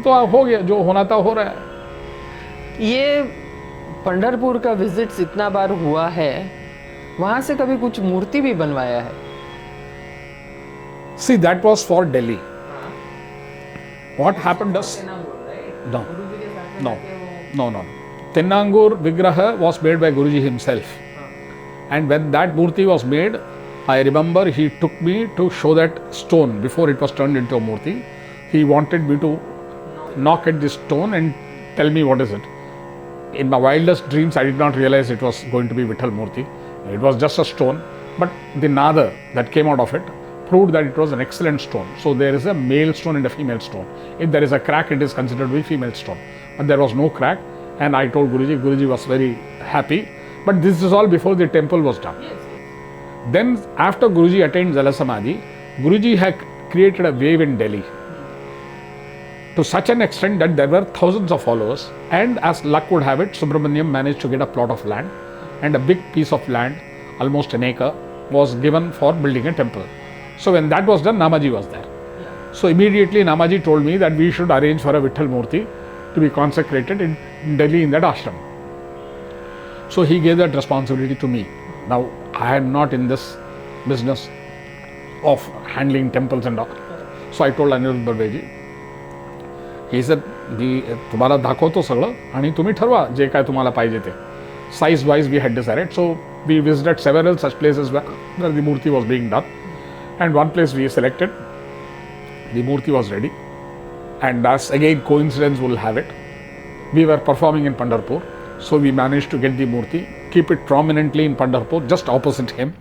तो हो गया, जो होना था हो रहा है. ये पंढरपुर का विजिट्स इतना बार हुआ है, वहाँ से कभी कुछ मूर्ति भी बनवाया है? See, that was for Delhi. What happened is, no, no. Tinnangur Vigraha was made by Guruji himself. And when that Murti was made, I remember he took me to show that stone before it was turned into a Murti. He wanted me to knock at this stone and tell me what is it. In my wildest dreams, I did not realize it was going to be Vitthal Murti. It was just a stone, but the nada that came out of it proved that it was an excellent stone. So there is a male stone and a female stone. If there is a crack, it is considered to be female stone. But there was no crack, and I told Guruji. Guruji was very happy. But this is all before the temple was done. Then after Guruji attained Jala Samadhi, Guruji had created a wave in Delhi to such an extent that there were thousands of followers, and as luck would have it, Subramaniam managed to get a plot of land, and a big piece of land, almost an acre, was given for building a temple. So when that was done, Namaji was there. So immediately Namaji told me that we should arrange for a Vitthal Murti to be consecrated in Delhi in that ashram. So he gave that responsibility to me. Now I am not in this business of handling temples and all. So I told Anirudh Barbeji, he said, तुम्हाला दाखवतो सगळं आणि तुम्ही ठरवा जे काय तुम्हाला पाहिजे ते. Size wise we had decided. So we visited several such places where the Murti was being done. And one place we selected, the Murti was ready. And as again coincidence will have it, we were performing in Pandharpur. So we managed to get the Murti, keep it prominently in Pandharpur, just opposite him,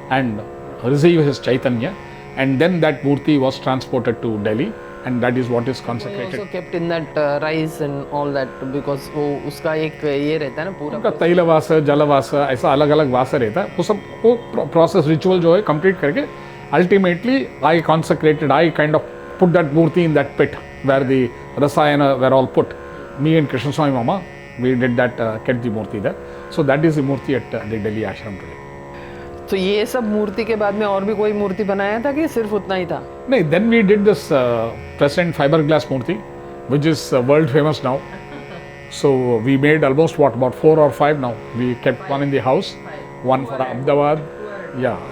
and receive his Chaitanya. And then that Murti was transported to Delhi, and that is what is He consecrated. also kept in that rice and all that because वो उसका एक ये रहता है ना पूरा. उनका तैलवास जलवास ऐसा अलग अलग वास रहता है. वो सब वो प्रोसेस रिचुअल जो है कंप्लीट करके ultimately I consecrated, I kind of put that Murti in that pit where the Rasayana were all put. Me and Krishna Swami Mama, we did that, kept the Murti there. So that is the Murti at the Delhi ashram today. तो ये सब मूर्ति के बाद में और भी कोई मूर्ति बनाया था कि सिर्फ उतना ही था? No, then we did this present fiberglass Murti, which is world famous now. So we made almost about 4 or 5 now. We kept one in the house, one for Ahmedabad,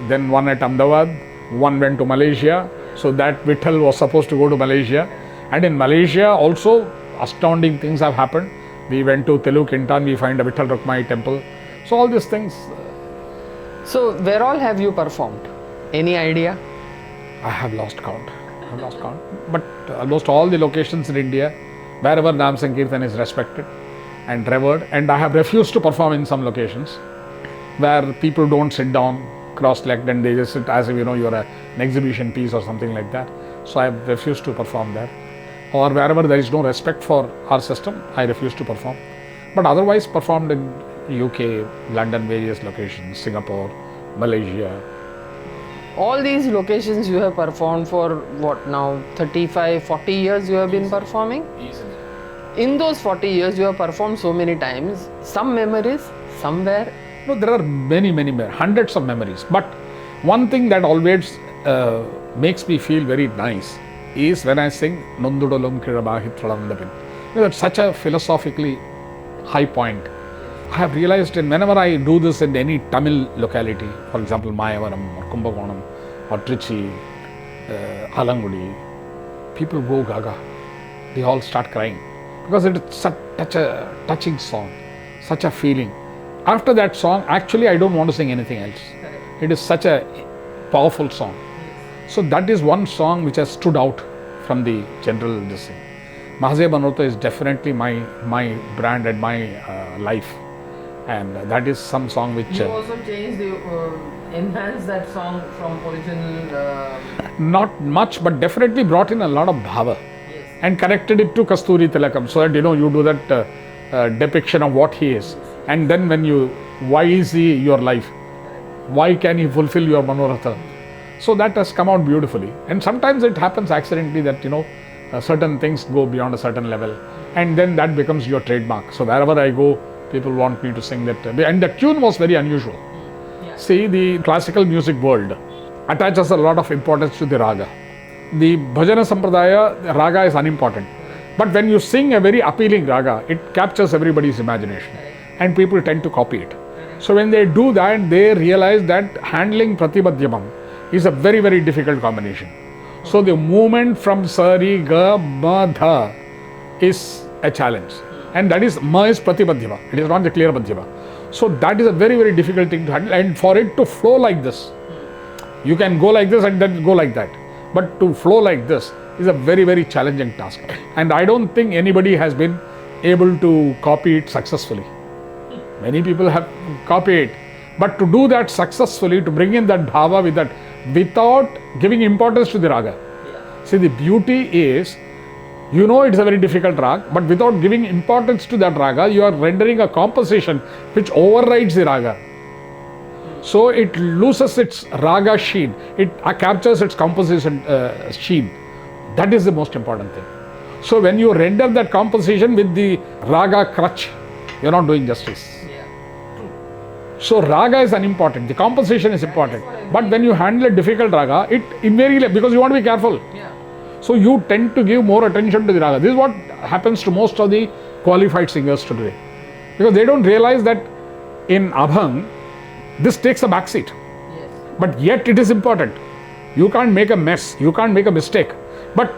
then one at Ahmedabad, one went to Malaysia. So that Vitthal was supposed to go to Malaysia. And in Malaysia also astounding things have happened. We went to Conversational, we find a Vitthal Rukmai temple. So all these things. So where all have you performed? Any idea? I have lost count. But almost all the locations in India, wherever Namsankirtan is respected and revered, and I have refused to perform in some locations where people don't sit down cross-legged and they just sit as if you're an exhibition piece or something like that. So I have refused to perform there. Or wherever there is no respect for our system, I refuse to perform. But otherwise performed in UK, London, various locations, Singapore, Malaysia. All these locations you have performed for what now, 35, 40 years you have been performing? Easily. In those 40 years you have performed so many times, some memories, somewhere? No, there are many, hundreds of memories. But one thing that always makes me feel very nice is when I sing Nondudolum Kirabahitradandapin. That's such a philosophically high point. I have realized whenever I do this in any Tamil locality, for example, Mayavaram or Kumbakonam or Trichy, Alangudi, people go gaga. They all start crying because it is such a touching song, such a feeling. After that song, actually I don't want to sing anything else. It is such a powerful song. So that is one song which has stood out from the general this thing. Mahase Banota is definitely my brand and my life. And that is some song which... You also changed enhanced that song from original... Not much, but definitely brought in a lot of bhava. Yes. And connected it to Kasturi Tilakam so that you do that depiction of what he is. And then why is he your life? Why can he fulfill your Manoratha? So that has come out beautifully. And sometimes it happens accidentally that, certain things go beyond a certain level, and then that becomes your trademark. So wherever I go, people want me to sing that. And the tune was very unusual. Yeah. See, the classical music world attaches a lot of importance to the raga. The bhajana sampradaya, the raga is unimportant. But when you sing a very appealing raga, it captures everybody's imagination, and people tend to copy it. So when they do that, they realize that handling pratibhadyamam is a very, very difficult combination. So the movement from sari, ga, ma, dha is a challenge. And that is, ma is pratibhadyama. It is not the clear badhyama. So that is a very, very difficult thing to handle. And for it to flow like this, you can go like this and then go like that. But to flow like this is a very, very challenging task. And I don't think anybody has been able to copy it successfully. Many people have copied it. But to do that successfully, to bring in that bhava with that, without giving importance to the raga. Yeah. See, the beauty is, it's a very difficult rag, but without giving importance to that raga, you are rendering a composition which overrides the raga. So it loses its raga sheen, it captures its composition sheen. That is the most important thing. So when you render that composition with the raga crutch, you are not doing justice. So raga is unimportant, the composition is important. But when you handle a difficult raga, it invariably, because you want to be careful. Yeah. So you tend to give more attention to the raga. This is what happens to most of the qualified singers today. Because they don't realize that in Abhang, this takes a backseat. Yes. But yet it is important. You can't make a mess, you can't make a mistake. But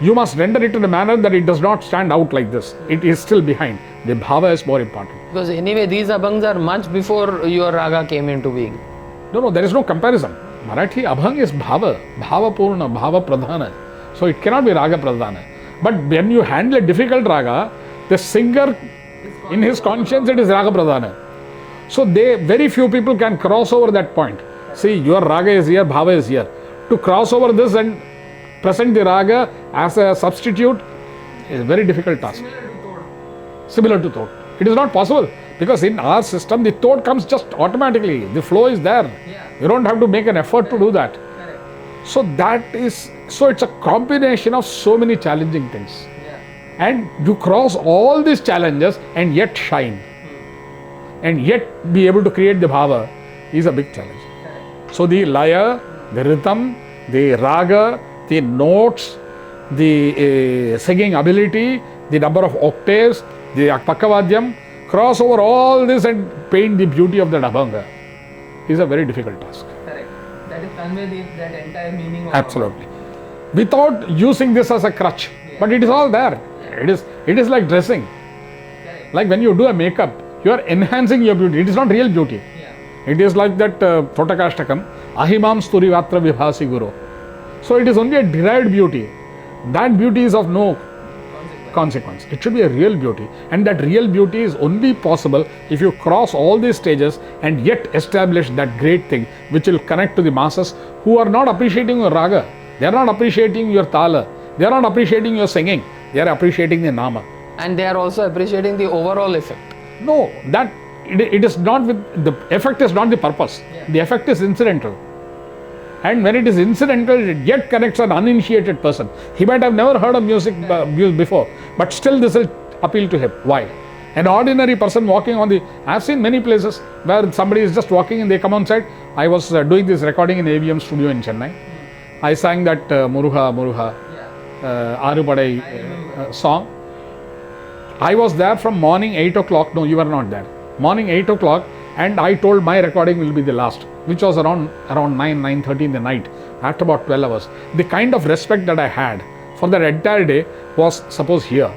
you must render it in a manner that it does not stand out like this. It is still behind. The bhava is more important. Because anyway, these abhangs are much before your raga came into being. No, there is no comparison. Marathi abhang is bhava, bhava purna, bhava pradhana. So it cannot be raga pradhana. But when you handle a difficult raga, the singer, in his conscience, it is raga pradhana. So very few people can cross over that point. See, your raga is here, bhava is here. To cross over this and present the raga as a substitute is a very difficult task. Similar to Tod. It is not possible, because in our system the Tod comes just automatically. The flow is there. Yeah. You don't have to make an effort to do that. Correct. So it's a combination of so many challenging things. Yeah. And you cross all these challenges and yet shine. And yet be able to create the bhava is a big challenge. Correct. So the laya, the rhythm, the raga, the notes, the singing ability, the number of octaves, the pakavadyam, cross over all this and paint the beauty of that abhanga is a very difficult task. Correct. That is convey that entire meaning of absolutely. Without using this as a crutch. Yeah. But it is all there. Yeah. It is like dressing. Correct. Like when you do a makeup, you are enhancing your beauty. It is not real beauty. Yeah. It is like that Thotakashtakam, ahimam sturivatra vibhasi guru. So it is only a derived beauty. That beauty is of no consequence. It should be a real beauty, and that real beauty is only possible if you cross all these stages and yet establish that great thing which will connect to the masses who are not appreciating your raga, they are not appreciating your tala, they are not appreciating your singing, they are appreciating the nama. And they are also appreciating the overall effect. No, that it is not with the effect is not the purpose. Yeah. The effect is incidental. And when it is incidental, it yet connects an uninitiated person. He might have never heard of music before, but still this will appeal to him. Why? An ordinary person walking on I have seen many places where somebody is just walking and they come on side. I was doing this recording in AVM studio in Chennai. I sang that Muruha, Arupadai song. I was there from morning 8 o'clock. No, you were not there. Morning 8 o'clock, and I told my recording will be the last, which was around 9:30 in the night, after about 12 hours. The kind of respect that I had for that entire day was, suppose here.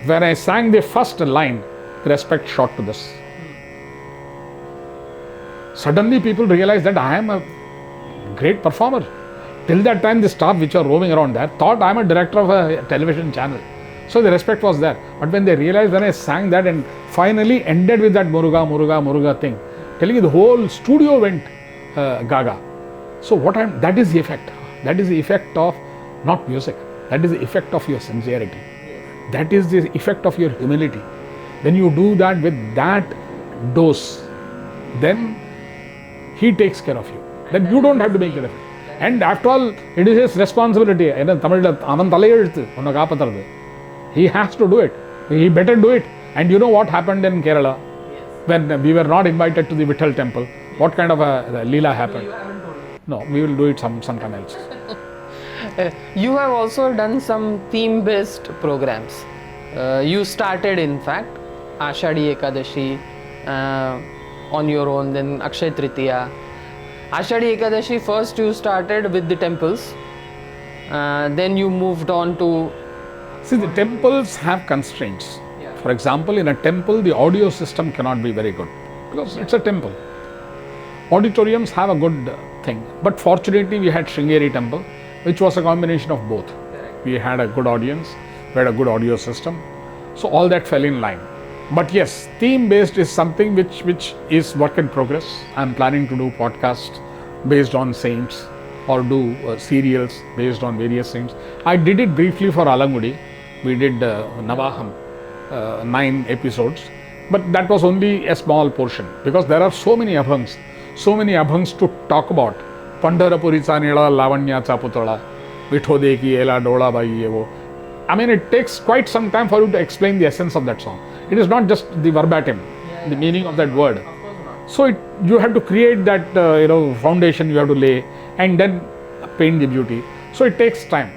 When I sang the first line, the respect shot to this. Suddenly people realized that I am a great performer. Till that time, the staff which are roaming around there thought I am a director of a television channel. So the respect was there. But when they realized, when I sang that and finally ended with that Muruga thing, telling you the whole studio went gaga. So that is the effect. That is the effect of not music. That is the effect of your sincerity. That is the effect of your humility. When you do that with that dose, then he takes care of you. Then you don't have to make the effort. And after all, it is his responsibility. He has to do it. He better do it. And you know what happened in Kerala? When we were not invited to the Vittal temple, what kind of a leela happened? No, we will do it sometime else. You have also done some theme-based programs. You started, in fact, Ashadi Ekadashi on your own, then Akshay Tritiya. Ashadi Ekadashi, first you started with the temples, then you moved on to... See, the temples have constraints. For example, in a temple, the audio system cannot be very good because it's a temple. Auditoriums have a good thing, but fortunately we had Sringeri temple, which was a combination of both. We had a good audience, we had a good audio system, so all that fell in line. But yes, theme based is something which is work in progress. I am planning to do podcasts based on saints or do serials based on various saints. I did it briefly for Alangudi. We did Navaham, 9 episodes, but that was only a small portion because there are so many Abhangs to talk about. Pandharapuricha Nila Lavanya Putala, Vithodeki Ela Dola Baiyevo. I mean, it takes quite some time for you to explain the essence of that song. It is not just the verbatim, the meaning of that word. So you have to create that foundation you have to lay and then paint the beauty. So it takes time.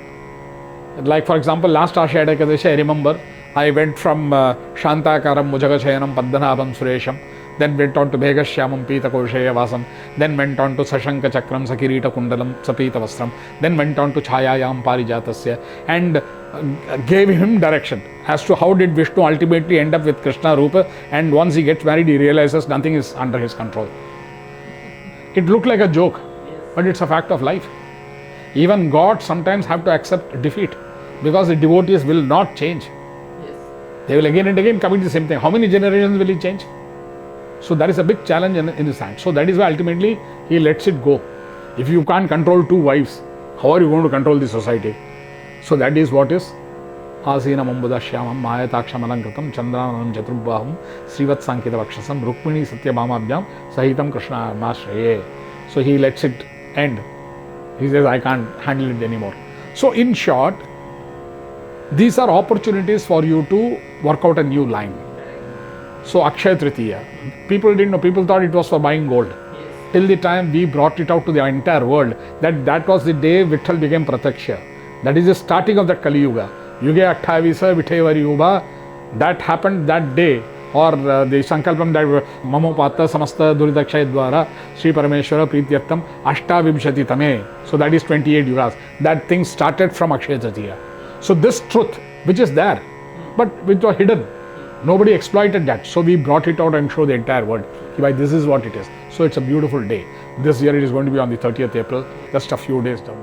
Like for example, last Ashada Ekadashi, I remember I went from Shantakaram Mujagachayanam Padmanabham Suresham, then went on to Bhegashyamam Pita Koshaya Vasam, then went on to Sashanka Chakram Sakirita Kundalam Sapita Vastram, then went on to Chayayam Parijatasya and gave him direction as to how did Vishnu ultimately end up with Krishna Rupa, and once he gets married he realizes nothing is under his control. It looked like a joke, but it's a fact of life. Even God sometimes have to accept defeat because the devotees will not change. They will again and again commit the same thing. How many generations will he change? So that is a big challenge in his hand. So that is why ultimately he lets it go. If you can't control 2 wives, how are you going to control the society? So that is what is Asinam Ambudashyamam Mayatakshamalankritam Chandranam Jatrubbaham Srivat Sankita Vakshasam Rukmini Satyabhamabhyam Sahitam Krishna Masraye. So he lets it end. He says, I can't handle it anymore. So in short, these are opportunities for you to work out a new line. So Akshay Tritiya, people didn't know, people thought it was for buying gold. Till the time we brought it out to the entire world, that was the day Vitthal became Pratyaksha. That is the starting of that Kali Yuga. Yuge 28 Vittevari Yuga, that happened that day. Or the Sankalpam that Mamopata Samasta Duridakshay Dwara Sri Parameshwara Prityartam Ashtavimshati Tame. So that is 28 Yugas. That thing started from Akshay Tritiya. So this truth, which is there, but which was hidden, nobody exploited that. So we brought it out and showed the entire world. This is what it is. So it's a beautiful day. This year it is going to be on the 30th April, just a few days down.